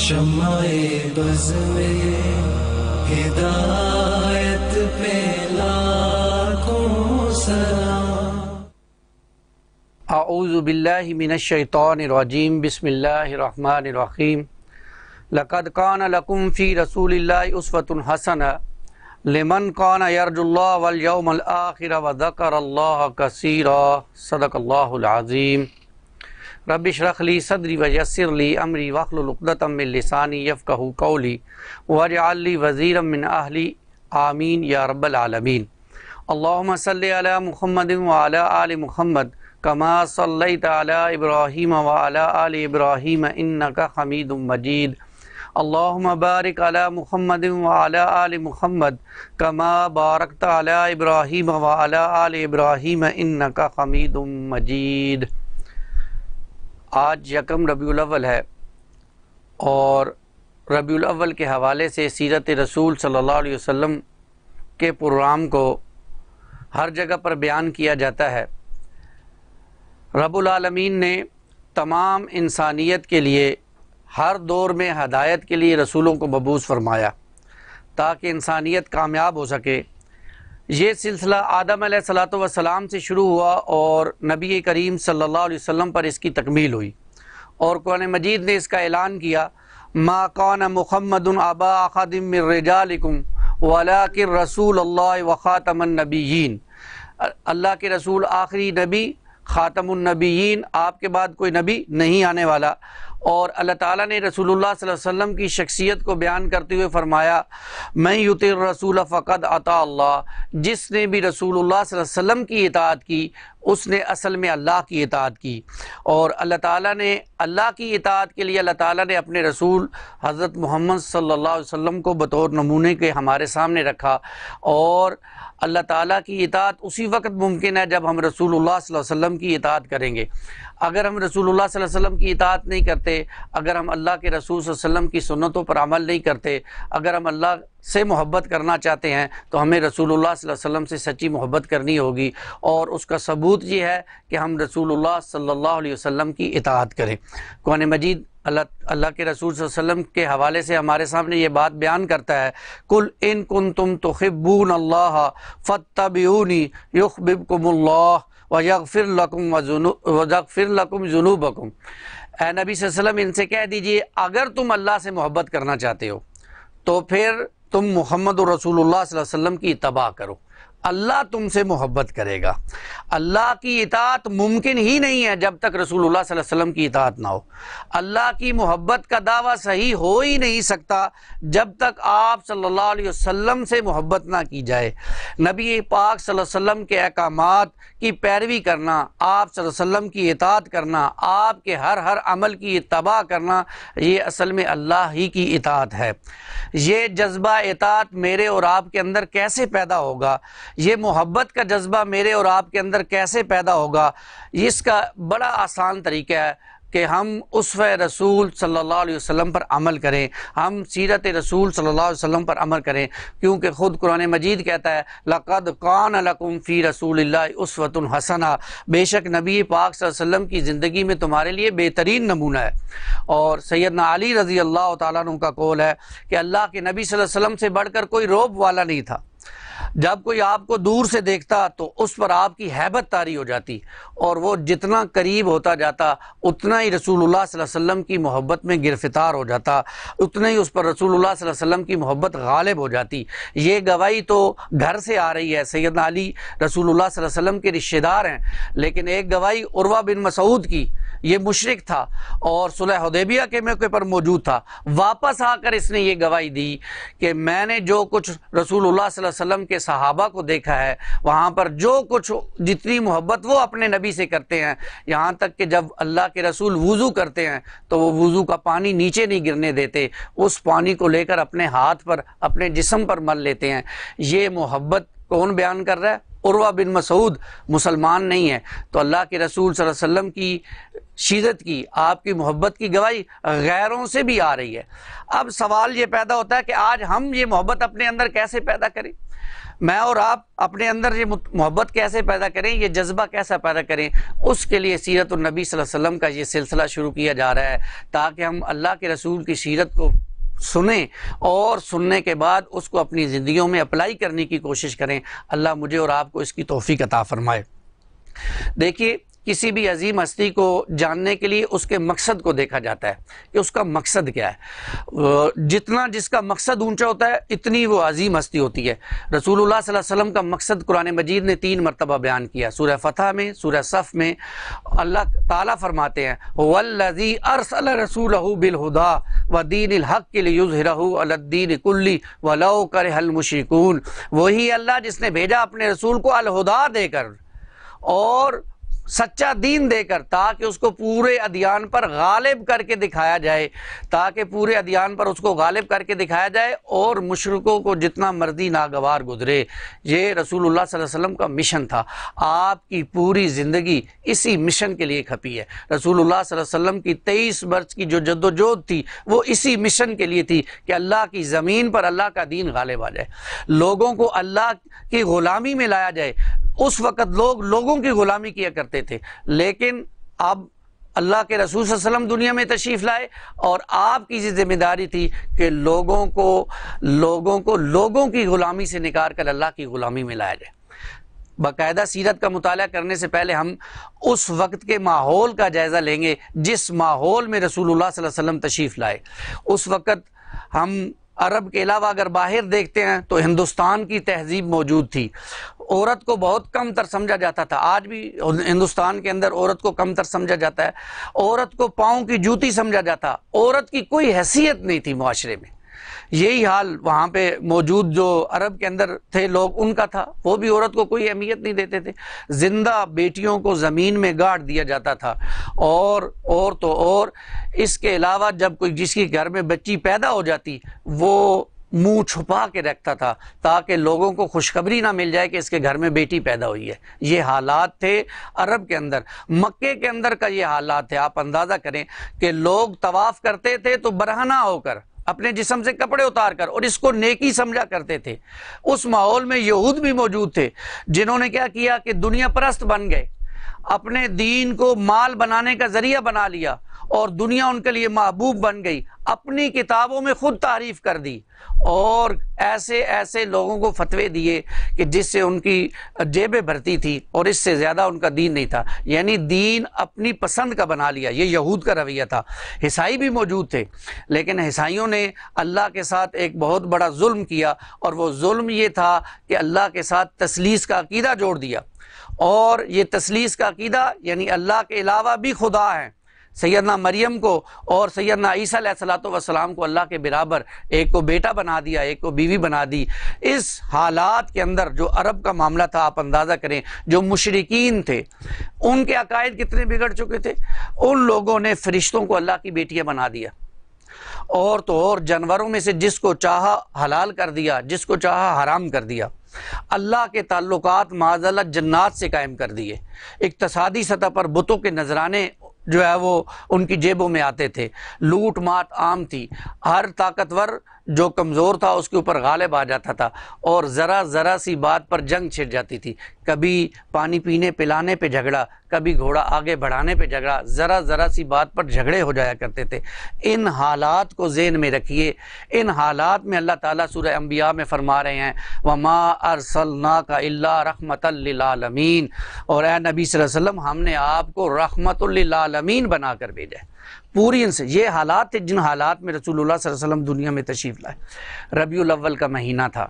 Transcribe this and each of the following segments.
شمعِ بز میں ہدایت پہ لاکھوں سلام۔ اعوذ باللہ من الشیطان الرجیم، بسم اللہ الرحمن الرحیم۔ لقد کان لکم فی رسول اللہ اسوۃ حسنہ لمن کان یرجو اللہ والیوم الآخر وذکر اللہ کثیرا۔ صدق اللہ العظیم۔ رب اشرح لی صدری ویسر لی امری واحلل عقدۃ من لسانی یفقہوا قولی واجعل لی وزیرا من اہلی، آمین یا رب العالمین۔ اللہم صلی علی محمد وعلی آل محمد کما صلیت علی ابراہیم وعلی آل ابراہیم انک حمید مجید۔ اللہم بارک علی محمد وعلی آل محمد کما بارکت علی ابراہیم وعلی آل ابراہیم انک حمید مجید۔ آج یکم ربیع الاول ہے اور ربیع الاول کے حوالے سے سیرت رسول صلی اللہ علیہ وسلم کے پروگرام کو ہر جگہ پر بیان کیا جاتا ہے۔ رب العالمین نے تمام انسانیت کے لیے ہر دور میں ہدایت کے لیے رسولوں کو مبعوث فرمایا تاکہ انسانیت کامیاب ہو سکے۔ یہ سلسلہ آدم علیہ السلام سے شروع ہوا اور نبی کریم صلی اللہ علیہ وسلم پر اس کی تکمیل ہوئی، اور قرآن مجید نے اس کا اعلان کیا، ما کان محمد ابا احد من رجالکم ولکن رسول اللہ وخاتم النبیین۔ اللہ کے رسول آخری نبی، خاتم النبیین، آپ کے بعد کوئی نبی نہیں آنے والا۔ اور اللہ تعالیٰ نے رسول اللہ صلی اللہ علیہ وسلم کی شخصیت کو بیان کرتے ہوئے فرمایا، من یطع الرسول فقد اطاع اللہ۔ جس نے بھی رسول اللہ صلی اللہ علیہ وسلم کی اطاعت کی اس نے اصل میں اللہ کی اطاعت کی۔ اور اللہ تعالیٰ نے اللہ کی اطاعت کے لیے اللہ تعالیٰ نے اپنے رسول حضرت محمد صلی اللہ علیہ وسلم کو بطور نمونے کے ہمارے سامنے رکھا۔ اور اللہ تعالیٰ کی اطاعت اسی وقت ممکن ہے جب ہم رسول اللہ صلی اللہ علیہ وسلم کی اطاعت کریں گے۔ اگر ہم رسول اللہ صلی اللہ علیہ وسلم کی اطاعت نہیں کرتے، اگر ہم اللہ کے رسول صلی اللہ علیہ وسلم کی سنتوں پر عمل نہیں کرتے، اگر ہم اللہ سے محبت کرنا چاہتے ہیں تو ہمیں رسول اللہ صلی اللہ علیہ وسلم سے سچی محبت کرنی ہوگی، اور اس کا ثبوت یہ ہے کہ ہم رسول اللہ صلی اللہ علیہ وسلم کی اطاعت کریں۔ قرآن مجید اللہ کے رسول صلی اللہ علیہ وسلم کے حوالے سے ہمارے سامنے یہ بات بیان کرتا ہے، قل ان کنتم تحبون اللہ فاتبعونی یحببکم اللہ ویغفر لکم ذنوبکم۔ اے نبی صلی اللہ علیہ وسلم ان سے کہہ دیجئے اگر تم اللہ سے محبت کرنا چاہتے ہو تو پھر تم محمد رسول اللہ صلی اللہ علیہ وسلم کی اتباع کرو، اللہ تم سے محبت کرے گا۔ اللہ کی اطاعت ممکن ہی نہیں ہے جب تک رسول اللہ صلی اللہ علیہ وسلم کی اطاعت نہ ہو۔ اللہ کی محبت کا دعویٰ صحیح ہو ہی نہیں سکتا جب تک آپ صلی اللہ علیہ وسلم سے محبت نہ کی جائے۔ نبی پاک صلی اللہ علیہ وسلم کے احکامات کی پیروی کرنا، آپ صلی اللہ علیہ وسلم کی اطاعت کرنا، آپ کے ہر عمل کی اتباع کرنا، یہ اصل میں اللہ ہی کی اطاعت ہے۔ یہ جذبہ اطاعت میرے اور آپ کے اندر کیسے پیدا ہوگا؟ یہ محبت کا جذبہ میرے اور آپ کے اندر کیسے پیدا ہوگا؟ اس کا بڑا آسان طریقہ ہے کہ ہم اسوہ رسول صلی اللہ علیہ وسلم پر عمل کریں، ہم سیرت رسول صلی اللہ علیہ وسلم پر عمل کریں، کیونکہ خود قرآن مجید کہتا ہے لَقَدْ كَانَ لَكُمْ فِي رَسُولِ اللَّهِ أُسْوَةٌ حَسَنَةٌ۔ بے شک نبی پاک صلی اللہ علیہ وسلم کی زندگی میں تمہارے لیے بہترین نمونہ ہے۔ اور سیدنا علی رضی اللہ تعالیٰ عنہ کا قول ہے کہ اللہ کے نبی صلی اللہ علیہ وسلم سے بڑھ کر کوئی رعب والا نہیں تھا۔ جب کوئی آپ کو دور سے دیکھتا تو اس پر آپ کی ہیبت طاری ہو جاتی، اور وہ جتنا قریب ہوتا جاتا اتنا ہی رسول اللہ صلی اللہ علیہ وسلم کی محبت میں گرفتار ہو جاتا، اتنا ہی اس پر رسول اللہ صلی اللہ علیہ وسلم کی محبت غالب ہو جاتی۔ یہ گواہی تو گھر سے آ رہی ہے، سیدنا علی رسول اللہ صلی اللہ علیہ وسلم کے رشتہ دار ہیں، لیکن ایک گواہی عروہ بن مسعود کی، یہ مشرک تھا اور صلح حدیبیہ کے موقع پر موجود تھا، واپس آ کر اس نے یہ گواہی دی کہ میں نے جو کچھ رسول اللہ صلی اللہ علیہ وسلم کے صحابہ کو دیکھا ہے، وہاں پر جو کچھ جتنی محبت وہ اپنے نبی سے کرتے ہیں، یہاں تک کہ جب اللہ کے رسول وضو کرتے ہیں تو وہ وضو کا پانی نیچے نہیں گرنے دیتے، اس پانی کو لے کر اپنے ہاتھ پر اپنے جسم پر مل لیتے ہیں۔ یہ محبت کون بیان کر رہا ہے؟ عروہ بن مسعود مسلمان نہیں ہے، تو اللہ کے رسول صلی اللہ علیہ وسلم کی شیرت کی، آپ کی محبت کی گواہی غیروں سے بھی آ رہی ہے۔ اب سوال یہ پیدا ہوتا ہے کہ آج ہم یہ محبت اپنے اندر کیسے پیدا کریں؟ میں اور آپ اپنے اندر یہ محبت کیسے پیدا کریں، یہ جذبہ کیسا پیدا کریں؟ اس کے لیے سیرت النبی صلی اللہ علیہ وسلم کا یہ سلسلہ شروع کیا جا رہا ہے، تاکہ ہم اللہ کے رسول کی سیرت کو سنیں اور سننے کے بعد اس کو اپنی زندگیوں میں اپلائی کرنے کی کوشش کریں۔ اللہ مجھے اور آپ کو اس کی توفیق عطا فرمائے۔ دیکھیے، کسی بھی عظیم ہستی کو جاننے کے لیے اس کے مقصد کو دیکھا جاتا ہے کہ اس کا مقصد کیا ہے۔ جتنا جس کا مقصد اونچا ہوتا ہے اتنی وہ عظیم ہستی ہوتی ہے۔ رسول اللہ صلی اللہ علیہ وسلم کا مقصد قرآن مجید نے 3 مرتبہ بیان کیا، سورہ فتح میں، سورہ صف میں۔ اللہ تعالیٰ فرماتے ہیں وَالَّذِي أَرْسَلَ رَسُولَهُ بِالْهُدَىٰ وَدِينِ الْحَقِّ لِيُظْهِرَهُ عَلَى الدِّينِ كُلِّهِ وَلَوْ كَرِهَ الْمُشْرِكُونَ۔ وہی اللہ جس نے بھیجا اپنے رسول کو الہدا دے کر اور سچا دین دے کر، تاکہ اس کو پورے ادیان پر غالب کر کے دکھایا جائے، تاکہ پورے ادیان پر اس کو غالب کر کے دکھایا جائے اور مشرکوں کو جتنا مرضی ناگوار گزرے۔ یہ رسول اللہ صلی اللہ علیہ وسلم کا مشن تھا۔ آپ کی پوری زندگی اسی مشن کے لیے کھپی ہے۔ رسول اللہ صلی اللہ علیہ وسلم کی 23 برس کی جو جدوجہد تھی وہ اسی مشن کے لیے تھی کہ اللہ کی زمین پر اللہ کا دین غالب آ جائے، لوگوں کو اللہ کی غلامی میں لایا جائے۔ اس وقت لوگ لوگوں کی غلامی کیا کرتے تھے، لیکن اب اللہ کے رسول صلی اللہ علیہ وسلم دنیا میں تشریف لائے اور آپ کی یہ ذمہ داری تھی کہ لوگوں کو لوگوں کی غلامی سے نکال کر اللہ کی غلامی میں لایا جائے۔ باقاعدہ سیرت کا مطالعہ کرنے سے پہلے ہم اس وقت کے ماحول کا جائزہ لیں گے جس ماحول میں رسول اللہ صلی اللہ علیہ وسلم تشریف لائے۔ اس وقت ہم عرب کے علاوہ اگر باہر دیکھتے ہیں تو ہندوستان کی تہذیب موجود تھی۔ عورت کو بہت کم تر سمجھا جاتا تھا، آج بھی ہندوستان کے اندر عورت کو کم تر سمجھا جاتا ہے۔ عورت کو پاؤں کی جوتی سمجھا جاتا، عورت کی کوئی حیثیت نہیں تھی معاشرے میں۔ یہی حال وہاں پہ موجود جو عرب کے اندر تھے لوگ، ان کا تھا، وہ بھی عورت کو کوئی اہمیت نہیں دیتے تھے۔ زندہ بیٹیوں کو زمین میں گاڑ دیا جاتا تھا، اور اس کے علاوہ جب کوئی جس کے گھر میں بچی پیدا ہو جاتی وہ منہ چھپا کے رکھتا تھا تاکہ لوگوں کو خوشخبری نہ مل جائے کہ اس کے گھر میں بیٹی پیدا ہوئی ہے۔ یہ حالات تھے عرب کے اندر۔ مکے کے اندر کا یہ حالات تھے۔ آپ اندازہ کریں کہ لوگ طواف کرتے تھے تو برہنہ ہو کر اپنے جسم سے کپڑے اتار کر، اور اس کو نیکی سمجھا کرتے تھے۔ اس ماحول میں یہود بھی موجود تھے جنہوں نے کیا کیا کہ دنیا پرست بن گئے، اپنے دین کو مال بنانے کا ذریعہ بنا لیا اور دنیا ان کے لیے محبوب بن گئی، اپنی کتابوں میں خود تعریف کر دی اور ایسے لوگوں کو فتوے دیے کہ جس سے ان کی جیبیں بھرتی تھی اور اس سے زیادہ ان کا دین نہیں تھا، یعنی دین اپنی پسند کا بنا لیا۔ یہ یہود کا رویہ تھا۔ عیسائی بھی موجود تھے، لیکن عیسائیوں نے اللہ کے ساتھ ایک بہت بڑا ظلم کیا، اور وہ ظلم یہ تھا کہ اللہ کے ساتھ تثلیث کا عقیدہ جوڑ دیا۔ اور یہ تثلیث کا عقیدہ یعنی اللہ کے علاوہ بھی خدا ہیں، سیدنا مریم کو اور سیدنا عیسیٰ علیہ السلام کو اللہ کے برابر، ایک کو بیٹا بنا دیا، ایک کو بیوی بنا دی۔ اس حالات کے اندر جو عرب کا معاملہ تھا، آپ اندازہ کریں جو مشرکین تھے ان کے عقائد کتنے بگڑ چکے تھے۔ ان لوگوں نے فرشتوں کو اللہ کی بیٹیاں بنا دیا، اور جانوروں میں سے جس کو چاہا حلال کر دیا، جس کو چاہا حرام کر دیا۔ اللہ کے تعلقات معاذ اللہ جنات سے قائم کر دیے۔ اقتصادی سطح پر بتوں کے نذرانے جو ہے وہ ان کی جیبوں میں آتے تھے، لوٹ مات عام تھی، ہر طاقتور جو کمزور تھا اس کے اوپر غالب آ جاتا تھا، اور ذرا سی بات پر جنگ چھڑ جاتی تھی۔ کبھی پانی پینے پلانے پہ جھگڑا، کبھی گھوڑا آگے بڑھانے پہ جھگڑا، ذرا سی بات پر جھگڑے ہو جایا کرتے تھے۔ ان حالات کو ذہن میں رکھیے۔ ان حالات میں اللہ تعالیٰ سورہ انبیاء میں فرما رہے ہیں وَمَا أَرْسَلْنَاكَ إِلَّا رَحْمَةً لِلْعَالَمِينَ، اور اے نبی صلی اللہ علیہ وسلم ہم نے آپ کو رحمت للعالمین بنا کر بھیجا ہے۔ پوری ان سے یہ حالات تھے جن حالات میں رسول اللہ صلی اللہ علیہ وسلم دنیا میں تشریف لائے۔ ربیع الاول کا مہینہ تھا،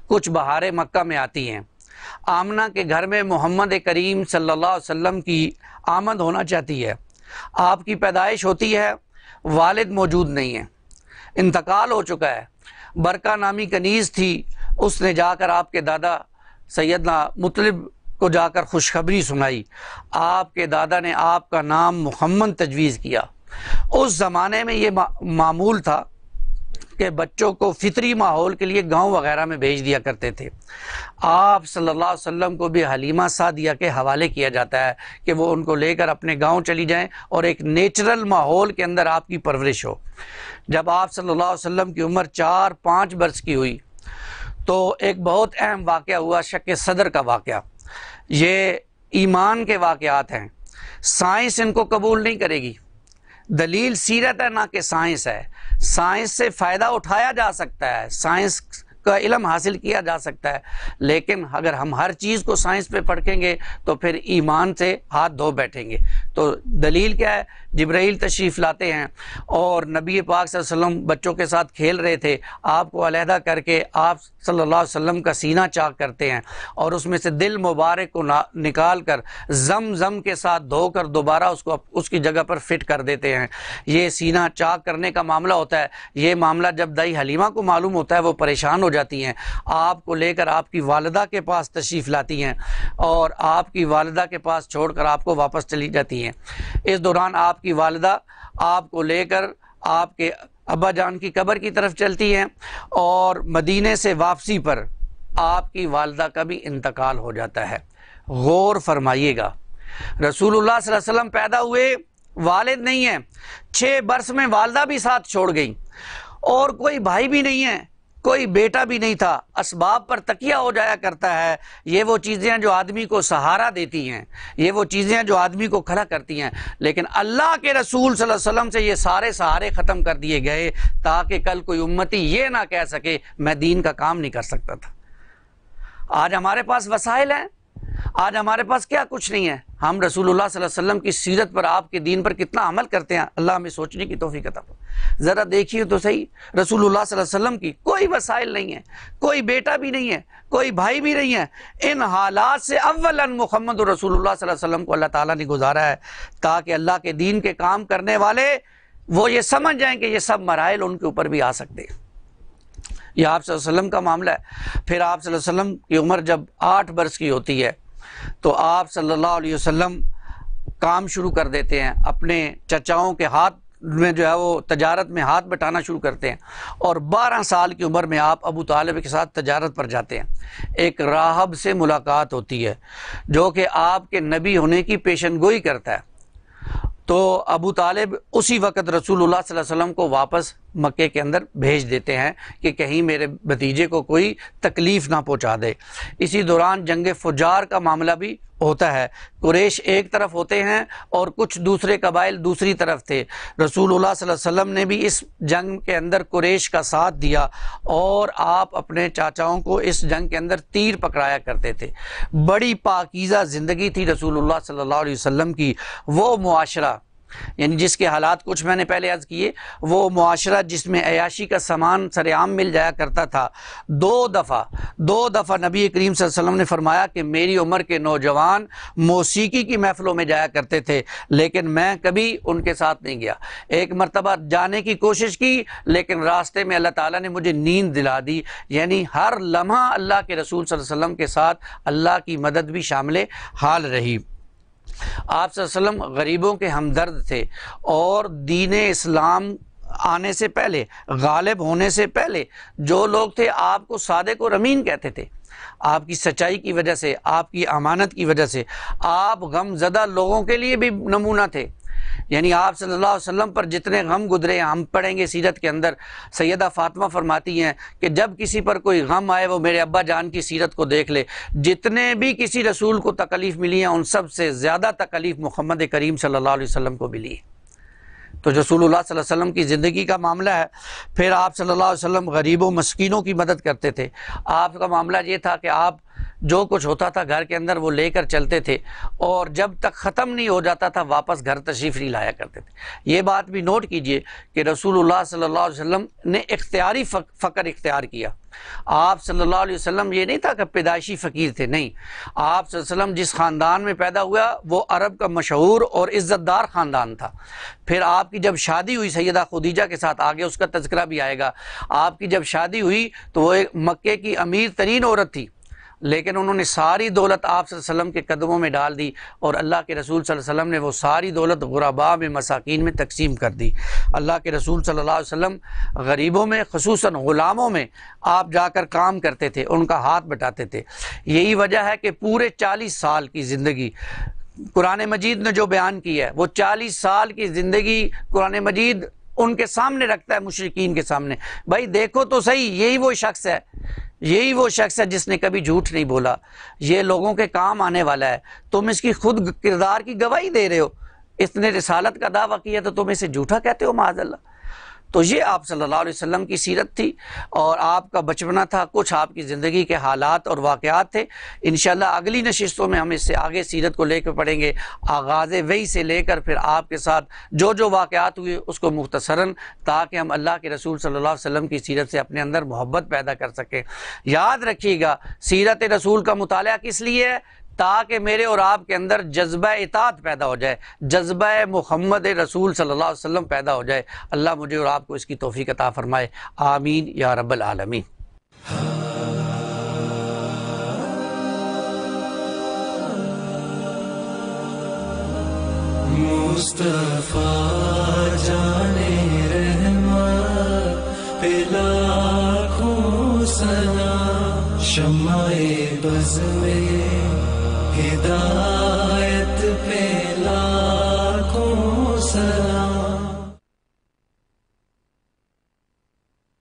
کچھ بہاریں مکہ میں آتی ہیں۔ آمنہ کے گھر میں محمد کریم صلی اللہ علیہ وسلم کی آمد ہونا چاہتی ہے۔ آپ کی پیدائش ہوتی ہے، والد موجود نہیں ہے، انتقال ہو چکا ہے۔ برکہ نامی کنیز تھی، اس نے جا کر آپ کے دادا سیدنا مطلب کو جا کر خوشخبری سنائی۔ آپ کے دادا نے آپ کا نام محمد تجویز کیا۔ اس زمانے میں یہ معمول تھا کے بچوں کو فطری ماحول کے لیے گاؤں وغیرہ میں بھیج دیا کرتے تھے۔ آپ صلی اللہ علیہ وسلم کو بھی حلیمہ سعدیہ کے حوالے کیا جاتا ہے کہ وہ ان کو لے کر اپنے گاؤں چلی جائیں اور ایک نیچرل ماحول کے اندر آپ کی پرورش ہو۔ جب آپ صلی اللہ علیہ وسلم کی عمر 4-5 برس کی ہوئی تو ایک بہت اہم واقعہ ہوا، شق صدر کا واقعہ۔ یہ ایمان کے واقعات ہیں، سائنس ان کو قبول نہیں کرے گی۔ دلیل سیرت ہے نہ کہ سائنس ہے۔ سائنس سے فائدہ اٹھایا جا سکتا ہے، سائنس کا علم حاصل کیا جا سکتا ہے، لیکن اگر ہم ہر چیز کو سائنس پہ پرکھیں گے تو پھر ایمان سے ہاتھ دھو بیٹھیں گے۔ تو دلیل کیا ہے؟ جبرائیل تشریف لاتے ہیں اور نبی پاک صلی اللہ علیہ وسلم بچوں کے ساتھ کھیل رہے تھے، آپ کو علیحدہ کر کے آپ صلی اللہ علیہ وسلم کا سینہ چاک کرتے ہیں اور اس میں سے دل مبارک کو نکال کر زم کے ساتھ دھو کر دوبارہ اس کی جگہ پر فٹ کر دیتے ہیں۔ یہ سینہ چاک کرنے کا معاملہ ہوتا ہے۔ یہ معاملہ جب دائی حلیمہ کو معلوم ہوتا ہے وہ پریشان ہو جاتی ہیں، آپ کو لے کر آپ کی والدہ کے پاس تشریف لاتی ہیں اور آپ کی والدہ کے پاس چھوڑ کر آپ کو واپس چلی جاتی ہیں۔ اس دوران آپ کی والدہ آپ کو لے کر آپ کے ابا جان کی قبر کی طرف چلتی ہیں اور مدینے سے واپسی پر آپ کی والدہ کا بھی انتقال ہو جاتا ہے۔ غور فرمائیے گا، رسول اللہ صلی اللہ علیہ وسلم پیدا ہوئے، والد نہیں ہیں، 6 برس میں والدہ بھی ساتھ چھوڑ گئی اور کوئی بھائی بھی نہیں ہے، کوئی بیٹا بھی نہیں تھا۔ اسباب پر تکیہ ہو جایا کرتا ہے۔ یہ وہ چیزیں جو آدمی کو سہارا دیتی ہیں، یہ وہ چیزیں جو آدمی کو کھڑا کرتی ہیں، لیکن اللہ کے رسول صلی اللہ علیہ وسلم سے یہ سارے سہارے ختم کر دیے گئے تاکہ کل کوئی امتی یہ نہ کہہ سکے میں دین کا کام نہیں کر سکتا تھا۔ آج ہمارے پاس وسائل ہیں، آج ہمارے پاس کیا کچھ نہیں ہے، ہم رسول اللہ صلی اللہ علیہ وسلم کی سیرت پر، آپ کے دین پر کتنا عمل کرتے ہیں۔ اللہ ہمیں سوچنے کی توفیق عطا فرمائے۔ ذرا دیکھیے تو صحیح، رسول اللہ صلی اللہ علیہ وسلم کی کوئی وسائل نہیں ہے، کوئی بیٹا بھی نہیں ہے، کوئی بھائی بھی نہیں ہے۔ ان حالات سے اولاً محمد رسول اللہ صلی اللہ علیہ وسلم کو اللہ تعالیٰ نے گزارا ہے تاکہ اللہ کے دین کے کام کرنے والے وہ یہ سمجھ جائیں کہ یہ سب مراحل ان کے اوپر بھی آ سکتے ہیں۔ یہ آپ صلی اللہ علیہ وسلم کا معاملہ ہے۔ پھر آپ صلی اللہ علیہ وسلم کی عمر جب 8 برس کی ہوتی ہے تو آپ صلی اللہ علیہ وسلم کام شروع کر دیتے ہیں، اپنے چچاؤں کے ہاتھ میں جو ہے وہ تجارت میں ہاتھ بٹانا شروع کرتے ہیں اور 12 سال کی عمر میں آپ ابو طالب کے ساتھ تجارت پر جاتے ہیں۔ ایک راہب سے ملاقات ہوتی ہے جو کہ آپ کے نبی ہونے کی پیشن گوئی کرتا ہے، تو ابو طالب اسی وقت رسول اللہ صلی اللہ علیہ وسلم کو واپس مکے کے اندر بھیج دیتے ہیں کہ کہیں میرے بھتیجے کو کوئی تکلیف نہ پہنچا دے۔ اسی دوران جنگ فجار کا معاملہ بھی ہوتا ہے، قریش ایک طرف ہوتے ہیں اور کچھ دوسرے قبائل دوسری طرف تھے۔ رسول اللہ صلی اللہ علیہ وسلم نے بھی اس جنگ کے اندر قریش کا ساتھ دیا اور آپ اپنے چاچاؤں کو اس جنگ کے اندر تیر پکڑایا کرتے تھے۔ بڑی پاکیزہ زندگی تھی رسول اللہ صلی اللہ علیہ وسلم کی۔ وہ معاشرہ یعنی جس کے حالات کچھ میں نے پہلے عرض کیے، وہ معاشرہ جس میں عیاشی کا سامان سر عام مل جایا کرتا تھا۔ دو دفعہ نبی کریم صلی اللہ علیہ وسلم نے فرمایا کہ میری عمر کے نوجوان موسیقی کی محفلوں میں جایا کرتے تھے لیکن میں کبھی ان کے ساتھ نہیں گیا۔ ایک مرتبہ جانے کی کوشش کی لیکن راستے میں اللہ تعالیٰ نے مجھے نیند دلا دی۔ یعنی ہر لمحہ اللہ کے رسول صلی اللہ علیہ وسلم کے ساتھ اللہ کی مدد بھی شامل حال رہی۔ آپ صلی اللہ علیہ وسلم غریبوں کے ہمدرد تھے اور دین اسلام آنے سے پہلے، غالب ہونے سے پہلے جو لوگ تھے آپ کو صادق اور امین کہتے تھے۔ آپ کی سچائی کی وجہ سے، آپ کی امانت کی وجہ سے آپ غم زدہ لوگوں کے لیے بھی نمونہ تھے۔ یعنی آپ صلی اللہ علیہ وسلم پر جتنے غم گزرے ہیں، ہم پڑھیں گے سیرت کے اندر، سیدہ فاطمہ فرماتی ہیں کہ جب کسی پر کوئی غم آئے وہ میرے ابا جان کی سیرت کو دیکھ لے۔ جتنے بھی کسی رسول کو تکلیف ملی ہیں ان سب سے زیادہ تکلیف محمد کریم صلی اللہ علیہ وسلم کو ملی ہے۔ تو رسول اللہ صلی اللہ علیہ وسلم کی زندگی کا معاملہ ہے۔ پھر آپ صلی اللہ علیہ وسلم غریبوں مسکینوں کی مدد کرتے تھے۔ آپ کا معاملہ یہ تھا کہ آپ جو کچھ ہوتا تھا گھر کے اندر وہ لے کر چلتے تھے اور جب تک ختم نہیں ہو جاتا تھا واپس گھر تشریف نہیں لایا کرتے تھے۔ یہ بات بھی نوٹ کیجئے کہ رسول اللہ صلی اللہ علیہ وسلم نے اختیاری فقر اختیار کیا۔ آپ صلی اللہ علیہ وسلم یہ نہیں تھا کہ پیدائشی فقیر تھے، نہیں، آپ صلی اللہ علیہ وسلم جس خاندان میں پیدا ہوا وہ عرب کا مشہور اور عزت دار خاندان تھا۔ پھر آپ کی جب شادی ہوئی سیدہ خدیجہ کے ساتھ، آگے اس کا تذکرہ بھی آئے گا، آپ کی جب شادی ہوئی تو وہ ایک مکے کی امیر ترین عورت تھی لیکن انہوں نے ساری دولت آپ صلی اللہ علیہ وسلم کے قدموں میں ڈال دی، اور اللہ کے رسول صلی اللہ علیہ وسلم نے وہ ساری دولت غرباء میں، مساکین میں تقسیم کر دی۔ اللہ کے رسول صلی اللہ علیہ وسلم غریبوں میں، خصوصاً غلاموں میں آپ جا کر کام کرتے تھے، ان کا ہاتھ بٹاتے تھے۔ یہی وجہ ہے کہ پورے 40 سال کی زندگی قرآن مجید نے جو بیان کی ہے، وہ 40 سال کی زندگی قرآن مجید ان کے سامنے رکھتا ہے، مشرکین کے سامنے۔ بھائی دیکھو تو صحیح، یہی وہ شخص ہے، یہی وہ شخص ہے جس نے کبھی جھوٹ نہیں بولا، یہ لوگوں کے کام آنے والا ہے، تم اس کی خود کردار کی گواہی دے رہے ہو، اس نے رسالت کا دعویٰ کیا تو تم اسے جھوٹا کہتے ہو، معاذ اللہ۔ تو یہ آپ صلی اللہ علیہ وسلم کی سیرت تھی، اور آپ کا بچپنا تھا، کچھ آپ کی زندگی کے حالات اور واقعات تھے۔ انشاءاللہ اگلی نشستوں میں ہم اس سے آگے سیرت کو لے کے پڑھیں گے، آغاز وحی سے لے کر پھر آپ کے ساتھ جو جو واقعات ہوئے اس کو مختصراً، تاکہ ہم اللہ کے رسول صلی اللہ علیہ وسلم کی سیرت سے اپنے اندر محبت پیدا کر سکیں۔ یاد رکھیے گا، سیرت رسول کا مطالعہ کس لیے ہے؟ تاکہ میرے اور آپ کے اندر جذبہ اطاعت پیدا ہو جائے، جذبہ محمد رسول صلی اللہ علیہ وسلم پیدا ہو جائے۔ اللہ مجھے اور آپ کو اس کی توفیق عطا فرمائے، آمین یا رب العالمین۔ مصطفیٰ جانے رحمت پہ لاکھوں سلام، شمع بز میں ہدایت پہ لاکھوں